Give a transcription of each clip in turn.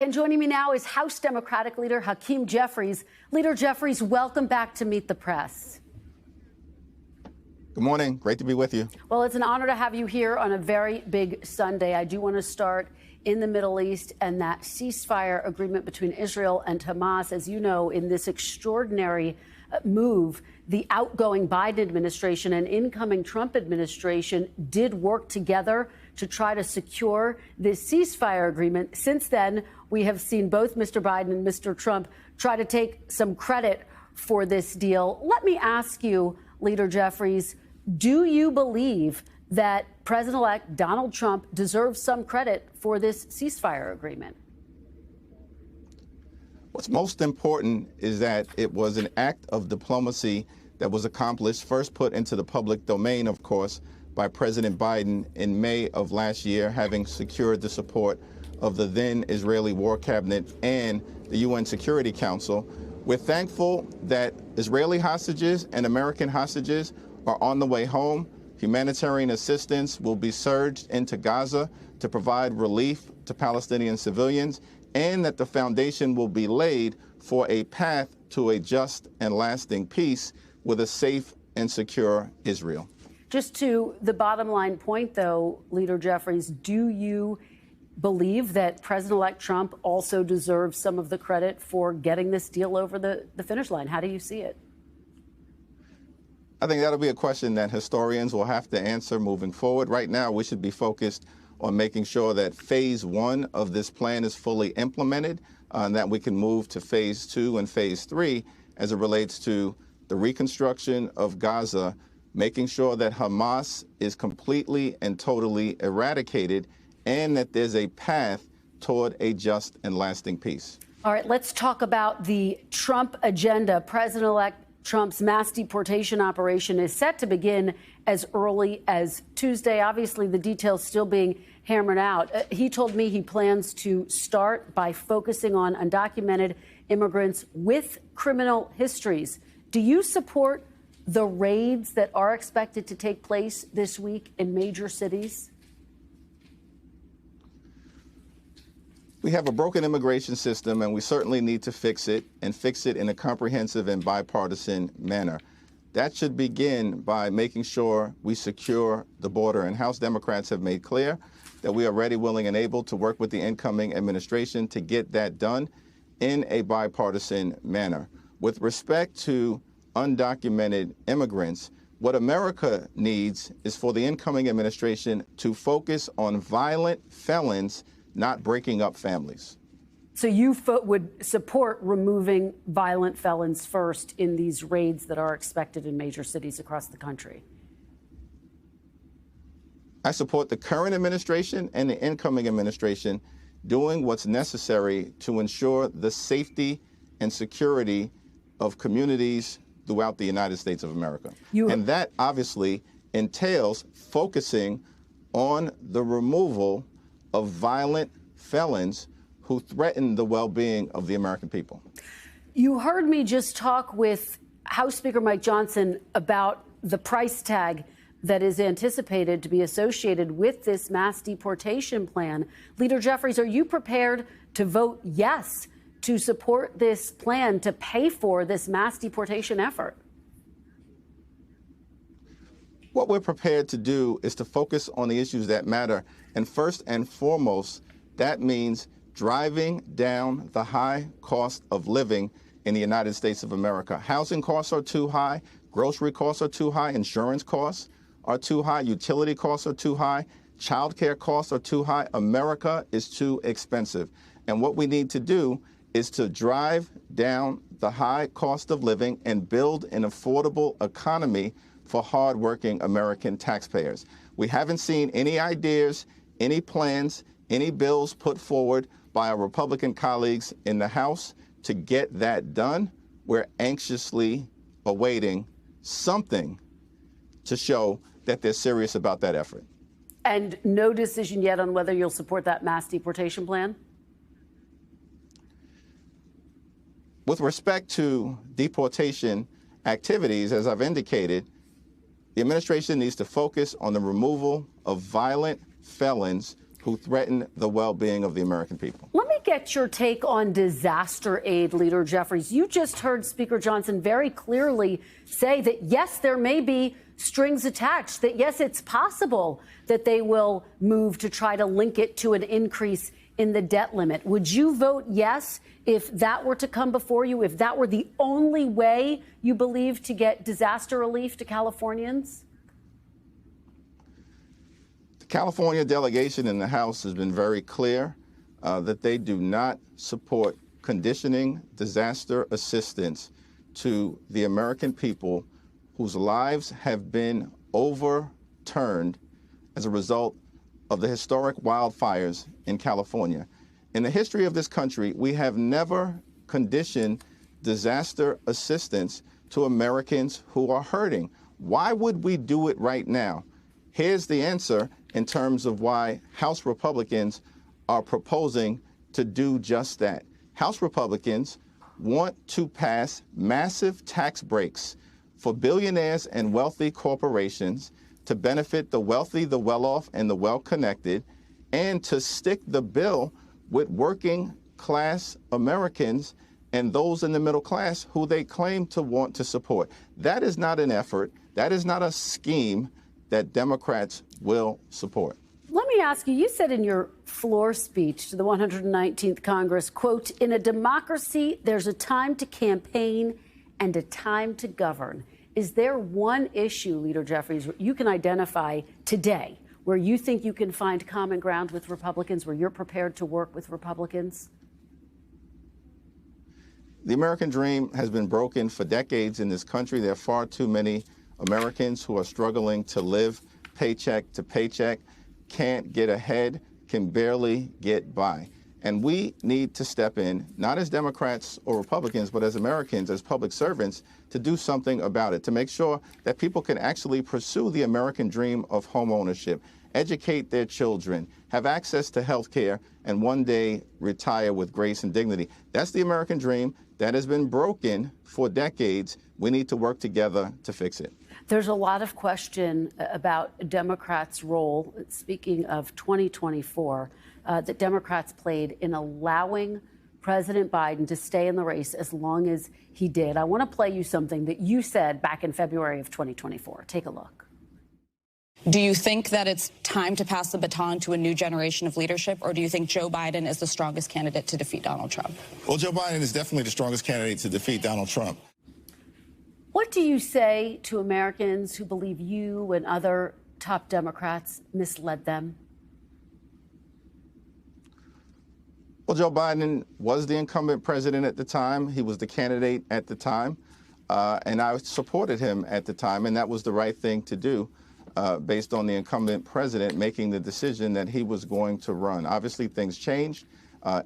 And joining me now is House Democratic Leader Hakeem Jeffries. Leader Jeffries, welcome back to Meet the Press. Good morning. Great to be with you. Well, it's an honor to have you here on a very big Sunday. I do want to start in the Middle East and that ceasefire agreement between Israel and Hamas. As you know, in this extraordinary move, the outgoing Biden administration and incoming Trump administration did work together to try to secure this ceasefire agreement. Since then, we have seen both Mr. Biden and Mr. Trump try to take some credit for this deal. Let me ask you, Leader Jeffries, do you believe that President-elect Donald Trump deserves some credit for this ceasefire agreement? What's most important is that it was an act of diplomacy that was accomplished, first put into the public domain, of course, by President Biden in May of last year, having secured the support of the then Israeli War Cabinet and the UN Security Council. We're thankful that Israeli hostages and American hostages are on the way home. Humanitarian assistance will be surged into Gaza to provide relief to Palestinian civilians, and that the foundation will be laid for a path to a just and lasting peace with a safe and secure Israel. Just to the bottom line point, though, Leader Jeffries, do you believe that President-elect Trump also deserves some of the credit for getting this deal over the finish line? How do you see it? I think that'll be a question that historians will have to answer moving forward. Right now, we should be focused on making sure that phase one of this plan is fully implemented, and that we can move to phase two and phase three as it relates to the reconstruction of Gaza, making sure that Hamas is completely and totally eradicated, and that there's a path toward a just and lasting peace. All right, let's talk about the Trump agenda. President-elect Trump's mass deportation operation is set to begin as early as Tuesday. Obviously, the details still being hammered out. He told me he plans to start by focusing on undocumented immigrants with criminal histories. Do you support the raids that are expected to take place this week in major cities? We have a broken immigration system, and we certainly need to fix it, and fix it in a comprehensive and bipartisan manner. That should begin by making sure we secure the border. And House Democrats have made clear that we are ready, willing, and able to work with the incoming administration to get that done in a bipartisan manner. With respect to undocumented immigrants, what America needs is for the incoming administration to focus on violent felons, not breaking up families. So you would support removing violent felons first in these raids that are expected in major cities across the country? I support the current administration and the incoming administration doing what's necessary to ensure the safety and security of communities throughout the United States of America. And that obviously entails focusing on the removal of violent felons who threaten the well-being of the American people. You heard me just talk with House Speaker Mike Johnson about the price tag that is anticipated to be associated with this mass deportation plan. Leader Jeffries, are you prepared to vote yes to support this plan to pay for this mass deportation effort? What we're prepared to do is to focus on the issues that matter. And first and foremost, that means driving down the high cost of living in the United States of America. Housing costs are too high. Grocery costs are too high. Insurance costs are too high. Utility costs are too high. Childcare costs are too high. America is too expensive. And what we need to do is to drive down the high cost of living and build an affordable economy for hardworking American taxpayers. We haven't seen any ideas, any plans, any bills put forward by our Republican colleagues in the House to get that done. We're anxiously awaiting something to show that they're serious about that effort. And no decision yet on whether you'll support that mass deportation plan? With respect to deportation activities, as I've indicated, the administration needs to focus on the removal of violent felons who threaten the well-being of the American people. Let me get your take on disaster aid, Leader Jeffries. You just heard Speaker Johnson very clearly say that, yes, there may be strings attached, that, yes, it's possible that they will move to try to link it to an increase in the debt limit. Would you vote yes if that were to come before you, if that were the only way you believe to get disaster relief to Californians? The California delegation in the House has been very clear that they do not support conditioning disaster assistance to the American people whose lives have been overturned as a result of the historic wildfires in California. In the history of this country, we have never conditioned disaster assistance to Americans who are hurting. Why would we do it right now? Here's the answer in terms of why House Republicans are proposing to do just that. House Republicans want to pass massive tax breaks for billionaires and wealthy corporations to benefit the wealthy, the well-off, and the well-connected, and to stick the bill with working class Americans and those in the middle class who they claim to want to support. That is not an effort. That is not a scheme that Democrats will support. Let me ask you, you said in your floor speech to the 119th Congress, quote, "In a democracy, there's a time to campaign and a time to govern." Is there one issue, Leader Jeffries, you can identify today where you think you can find common ground with Republicans, where you're prepared to work with Republicans? The American dream has been broken for decades in this country. There are far too many Americans who are struggling to live paycheck to paycheck, can't get ahead, can barely get by. And we need to step in, not as Democrats or Republicans, but as Americans, as public servants, to do something about it, to make sure that people can actually pursue the American dream of home ownership, educate their children, have access to health care, and one day retire with grace and dignity. That's the American dream that has been broken for decades. We need to work together to fix it. There's a lot of question about Democrats' role, speaking of 2024, that Democrats played in allowing President Biden to stay in the race as long as he did. I want to play you something that you said back in February of 2024. Take a look. Do you think that it's time to pass the baton to a new generation of leadership, or do you think Joe Biden is the strongest candidate to defeat Donald Trump? Well, Joe Biden is definitely the strongest candidate to defeat Donald Trump. What do you say to Americans who believe you and other top Democrats misled them? Well, Joe Biden was the incumbent president at the time. He was the candidate at the time, and I supported him at the time, and that was the right thing to do based on the incumbent president making the decision that he was going to run. Obviously, things changed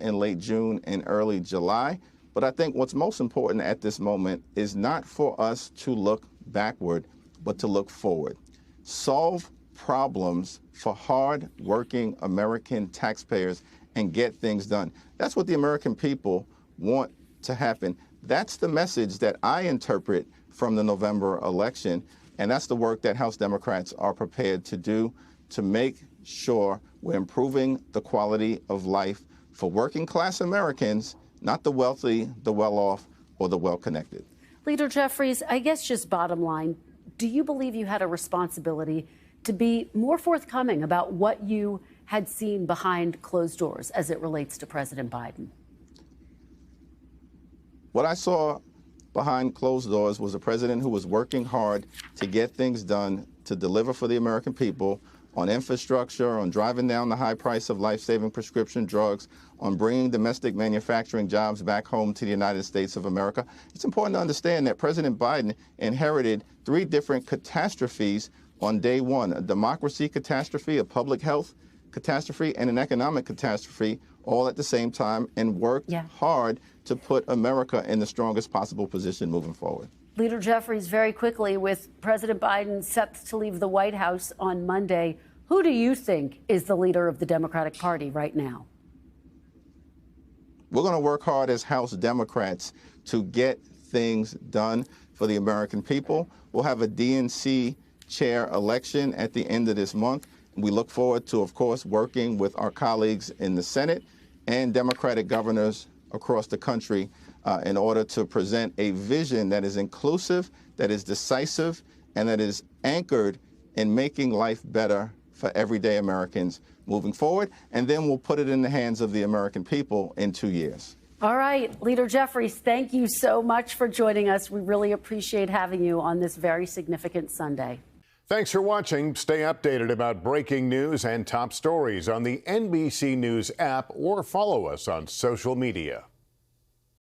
in late June and early July. But I think what's most important at this moment is not for us to look backward, but to look forward. Solve problems for hard-working American taxpayers and get things done. That's what the American people want to happen. That's the message that I interpret from the November election, and that's the work that House Democrats are prepared to do to make sure we're improving the quality of life for working-class Americans, not the wealthy, the well-off, or the well-connected. Leader Jeffries, I guess just bottom line, do you believe you had a responsibility to be more forthcoming about what you had seen behind closed doors as it relates to President Biden? What I saw behind closed doors was a president who was working hard to get things done, to deliver for the American people on infrastructure, on driving down the high price of life-saving prescription drugs, on bringing domestic manufacturing jobs back home to the United States of America. It's important to understand that President Biden inherited 3 different catastrophes on day one: a democracy catastrophe, a public health catastrophe, and an economic catastrophe, all at the same time, and worked hard to put America in the strongest possible position moving forward. Leader Jeffries, very quickly, with President Biden set to leave the White House on Monday, who do you think is the leader of the Democratic Party right now? We're going to work hard as House Democrats to get things done for the American people. We'll have a DNC chair election at the end of this month. We look forward to, of course, working with our colleagues in the Senate and Democratic governors across the country in order to present a vision that is inclusive, that is decisive, and that is anchored in making life better for everyday Americans moving forward. And then we'll put it in the hands of the American people in 2 years. All right, Leader Jeffries, thank you so much for joining us. We really appreciate having you on this very significant Sunday. Thanks for watching. Stay updated about breaking news and top stories on the NBC News app or follow us on social media.